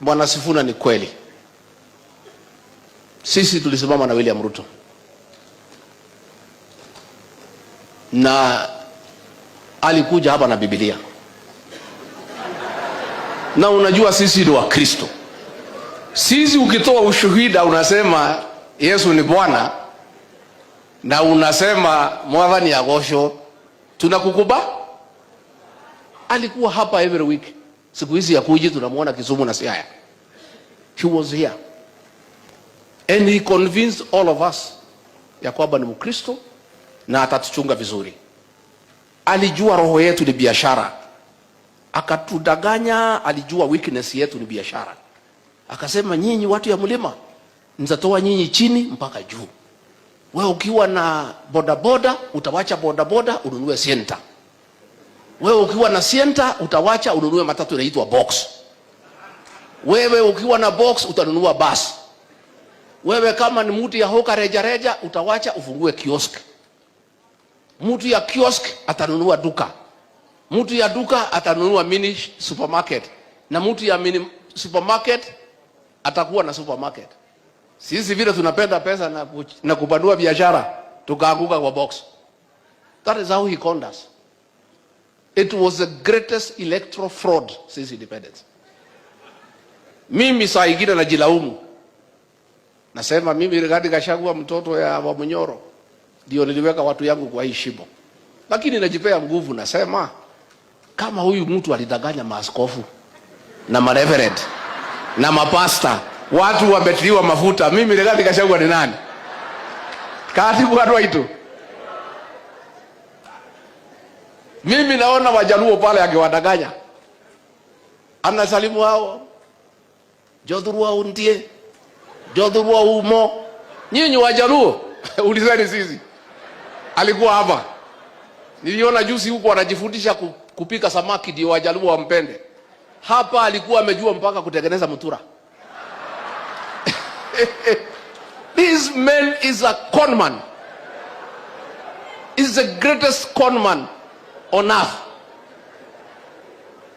Bwana Sifuna, ni kweli sisi tulisimama na William Ruto, na alikuja hapa na Biblia, na unajua sisi ni Wakristo. Sisi ukitoa ushuhuda unasema Yesu ni Bwana na unasema Mwathani agosho, tunakukuba. Alikuwa hapa every week. Siku hizi ya kuji tunamuona Kisumu na Siaya. He was here and he convinced all of us ya kwamba ni Mkristo na atatuchunga vizuri. Alijua roho yetu ni biashara, akatudanganya. Alijua weakness yetu ni biashara, akasema nyinyi watu ya mlima nitatoa nyinyi chini mpaka juu. Wewe ukiwa na bodaboda utawacha bodaboda ununue Sienta. Wewe ukiwa na Sienta utawacha ununue matatu inaitwa box. Wewe ukiwa na box utanunua bus. Wewe kama ni mtu ya hoka reja reja utawacha ufungue kiosk. Mtu ya kiosk atanunua duka. Mtu ya duka atanunua mini supermarket. Na mtu ya mini supermarket atakuwa na supermarket. Sisi vile tunapenda pesa na kupanua biashara, tukaanguka kwa box. That is how he conned us. It was the greatest electoral fraud since independence. Mimi saa ingine najilaumu. Nasema mimi Rigathi Gachagua mtoto ya wa Munyoro ndio niliweka watu yangu kwa hii shimo. Lakini najipea nguvu, nasema kama huyu mtu alidanganya maaskofu na mareverend na mapasta, watu wametiwa mafuta, mimi Rigathi Gachagua ni nani? Katibu watu waitu. Mimi naona Wajaluo pale akiwadanganya. Anasalimu hao. Jodhurua undie. Jodhurua umo. Nyinyi Wajaluo ulizeni sisi. Alikuwa hapa. Niliona juzi huko wanajifundisha kupika samaki ndio Wajaluo wampende. Hapa alikuwa amejua mpaka kutengeneza mutura. This man is a conman. Is the greatest conman on earth.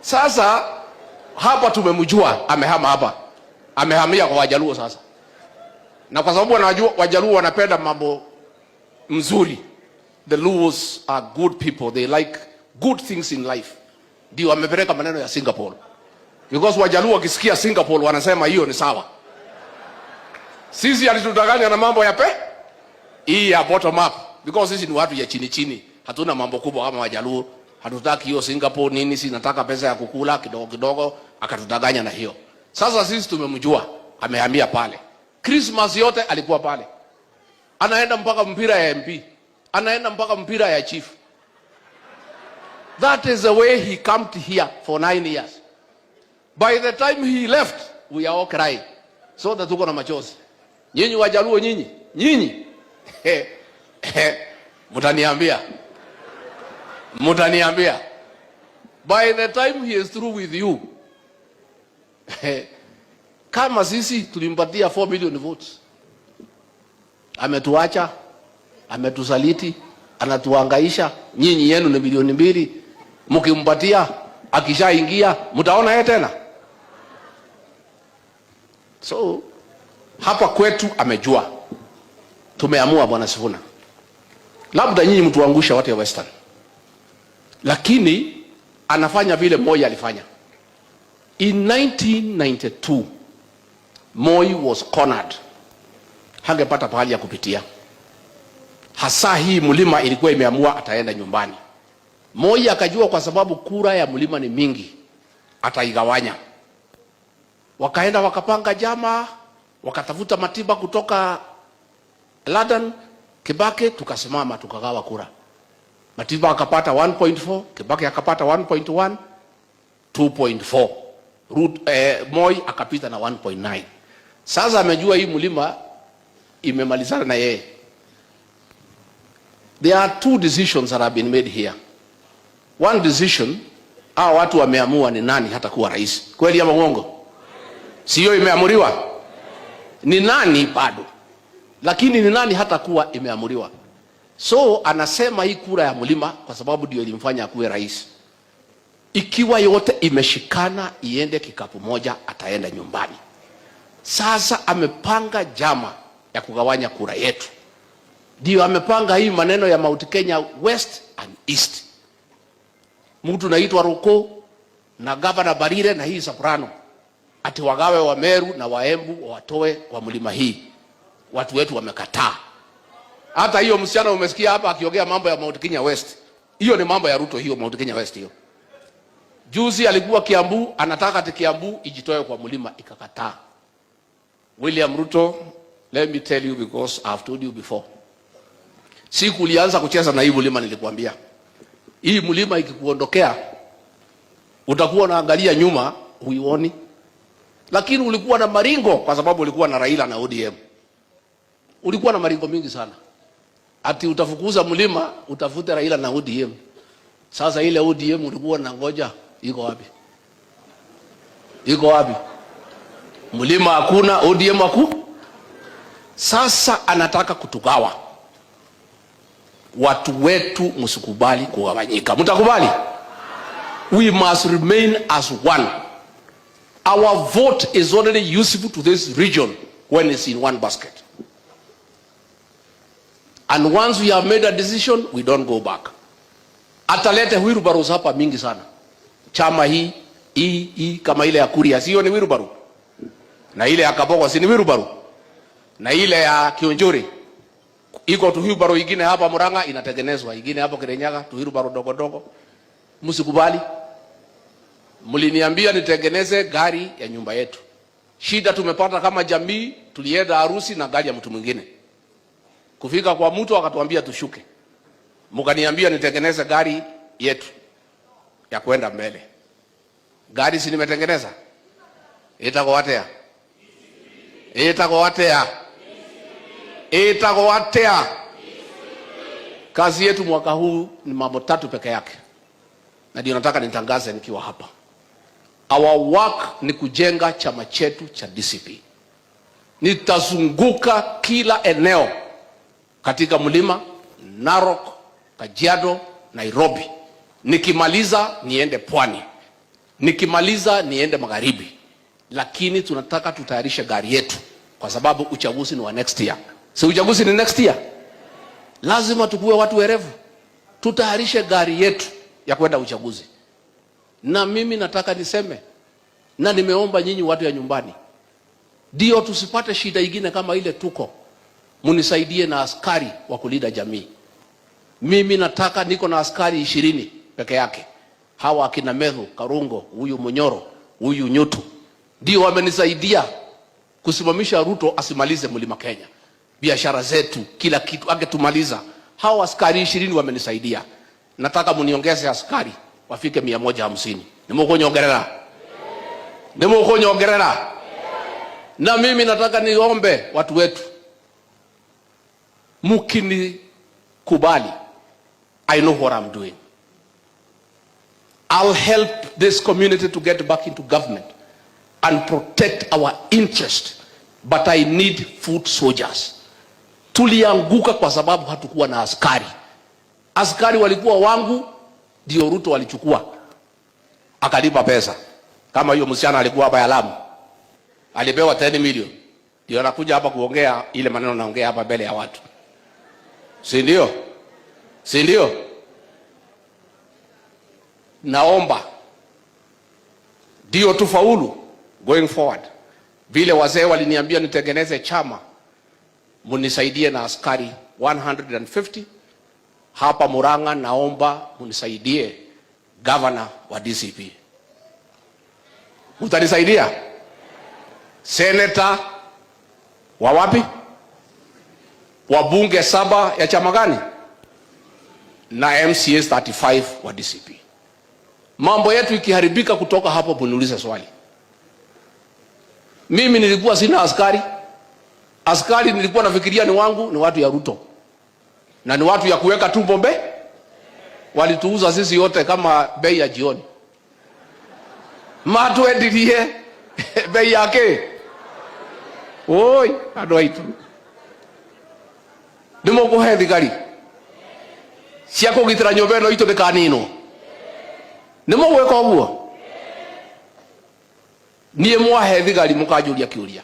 Sasa hapa tumemjua, amehama hapa. Amehamia kwa Wajaluo sasa. Na kwa sababu wanajua Wajaluo wanapenda mambo mzuri. The Luos are good people. They like good things in life. Ndio wamepeleka maneno ya Singapore. Because Wajaluo wakisikia Singapore wanasema hiyo ni sawa. Sisi alitudanganya na mambo ya hii ya bottom up. Because sisi ni watu ya chini chini. Hatuna mambo kubwa kama Wajaluo. Hatutaki hiyo Singapore nini, si nataka pesa ya kukula kidogo kidogo, akatudanganya na hiyo. Sasa sisi tumemjua, amehamia pale. Christmas yote alikuwa pale. Anaenda mpaka mpira ya MP. Anaenda mpaka mpira ya chief. That is the way he came to here for 9 years. By the time he left, we are all crying. So that tuko na machozi. Nyinyi Wajaluo nyinyi. Mutaniambia. By the time he is through with you, kama sisi tulimpatia 4 million votes, ametuacha, ametusaliti, anatuhangaisha. Nyinyi yenu ni milioni 2, mkimpatia akishaingia mtaona yeye tena. So hapa kwetu amejua. Tumeamua Bwana Sifuna. Labda nyinyi mtuangusha watu ya Western. Lakini anafanya vile Moi alifanya. In 1992 Moi was cornered. Hangepata pahali ya kupitia. Hasa hii mlima ilikuwa imeamua ataenda nyumbani. Moi akajua kwa sababu kura ya mlima ni mingi, ataigawanya. Wakaenda wakapanga jama, wakatafuta Matiba kutoka London, Kibaki, tukasimama tukagawa kura. Matiba akapata 1.4, Kibaki akapata 1.1, 2.4. Moi akapita na 1.9. Sasa amejua hii mlima imemalizana na yeye. There are 2 decisions that have been made here. One decision, watu wameamua ni nani hata kuwa rais. Kweli ama uongo? Sio imeamuriwa? Ni nani bado? Lakini ni nani hata kuwa imeamuriwa. So anasema hii kura ya mlima kwa sababu ndio ilimfanya akuwe rais. Ikiwa yote imeshikana iende kikapu moja, ataenda nyumbani. Sasa amepanga jama ya kugawanya kura yetu. Ndio amepanga hii maneno ya Mount Kenya West and East. Mtu naitwa Ruko na Gavana Barire na hii Soprano ati wagawe wa Meru na Waembu watoe wa mlima hii. Watu wetu wamekataa. Hata hiyo msichana umesikia hapa akiongea mambo ya Mount Kenya West. Hiyo ni mambo ya Ruto hiyo, Mount Kenya West hiyo. Juzi alikuwa Kiambu, anataka ati Kiambu ijitoe kwa mlima, ikakataa. William Ruto, let me tell you because I have told you before. Siku ulianza kucheza na hii mlima nilikwambia. Hii mlima ikikuondokea utakuwa unaangalia nyuma huioni. Lakini ulikuwa na maringo kwa sababu ulikuwa na Raila na ODM. Ulikuwa na maringo mingi sana. Ati utafukuza mlima, utafute Raila na ODM. Sasa ile ODM ulikuwa na ngoja, iko wapi? Iko wapi? Mlima hakuna, ODM haku. Sasa anataka kutugawa. Watu wetu msikubali kugawanyika. Mtakubali? We must remain as one. Our vote is already useful to this region when it's in one basket. And once we have made a decision, we don't go back. Atalete wheelbarrows hapa mingi sana. Chama hii kama ile ya Kuria sio ni wheelbarrow. Na ile ya Kabogo si ni wheelbarrow. Na ile ya Kionjori iko tu wheelbarrow nyingine hapa Murang'a inatengenezwa, nyingine hapo Kirinyaga tu wheelbarrow dogo dogo. Msikubali. Mliniambia nitengeneze gari ya nyumba yetu. Shida tumepata kama jamii, tulienda harusi na gari ya mtu mwingine. Kufika kwa mtu akatuambia tushuke. Mkaniambia nitengeneze gari yetu ya kwenda mbele. Gari si nimetengeneza? Itakowatea. Kazi yetu mwaka huu ni mambo 3 peke yake. Na ndio nataka nitangaze nikiwa hapa. Our work ni kujenga chama chetu cha DCP. Nitazunguka kila eneo katika mlima, Narok, Kajiado, Nairobi. Nikimaliza niende Pwani. Nikimaliza niende Magharibi. Lakini tunataka tutayarishe gari yetu kwa sababu uchaguzi ni wa next year. Si uchaguzi ni next year? Lazima tukue watu werevu. Tutayarishe gari yetu ya kwenda uchaguzi. Na mimi nataka niseme na nimeomba nyinyi watu ya nyumbani, ndio tusipate shida nyingine kama ile tuko. Munisaidie na askari wa kulinda jamii. Mimi nataka niko na askari 20 peke yake. Hawa akina Meru, Karungo, huyu Munyoro, huyu Nyutu ndio wamenisaidia kusimamisha Ruto asimalize mlima Kenya. Biashara zetu, kila kitu angetumaliza. Hawa askari 20 wamenisaidia. Nataka muniongeze askari wafike 150. Nimukonyogerera. Na mimi nataka niombe watu wetu, mukini kubali, I know what I'm doing. I'll help this community to get back into government and protect our interest, but I need foot soldiers. Tulianguka kwa sababu hatukuwa na askari. Askari walikuwa wangu, ndio Ruto walichukua akalipa pesa. Kama hiyo msichana alikuwa hapa ya Lamu, alipewa 10 million, ndio anakuja hapa kuongea ile maneno naongea hapa mbele ya watu. Si ndio? Si ndio? Naomba ndio tufaulu going forward. Vile wazee waliniambia nitengeneze chama, munisaidie na askari 150 hapa Murang'a. Naomba munisaidie governor wa DCP. Mutanisaidia? Senator wa wapi? Wabunge 7 ya chama gani? Na MCAs 35 wa DCP. Mambo yetu ikiharibika kutoka hapo, uniulize swali. Mimi nilikuwa sina askari. Askari nilikuwa nafikiria ni wangu, ni watu ya Ruto. Na ni watu ya kuweka tumbo mbe. Walituuza sisi yote kama bei ya jioni. Matu edirie bei yake. Oi, adwaitu. Nimo kuhethi gari. Siako gitira nyobeno ito bekanino. Nimo gweka uguo nie mwahe thigari mukanjuria kiuria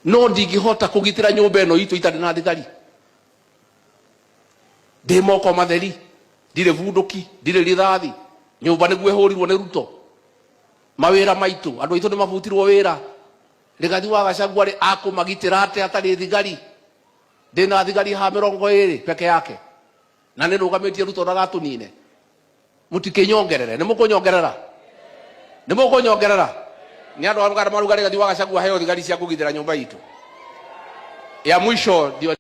no ndingihota kugitira nyumba eno itu itari na thigari ndi moko matheri ndire vunduki ndire rithathi nyumba niguo ihurirwo ni Ruto mawira maitu andu aitu ni mabutirwo wira Rigathi wa Gachagua ri akumagitira ate atari thigari ndina thigari ha 20 peke yake na ni rugamitie Ruto na gatunine mutikinyongerere ni mukunyongerera ni andu amugara maruga Rigathi wa Gachagua heo thigari cia kugitira nyumba itu ya mwisho ndio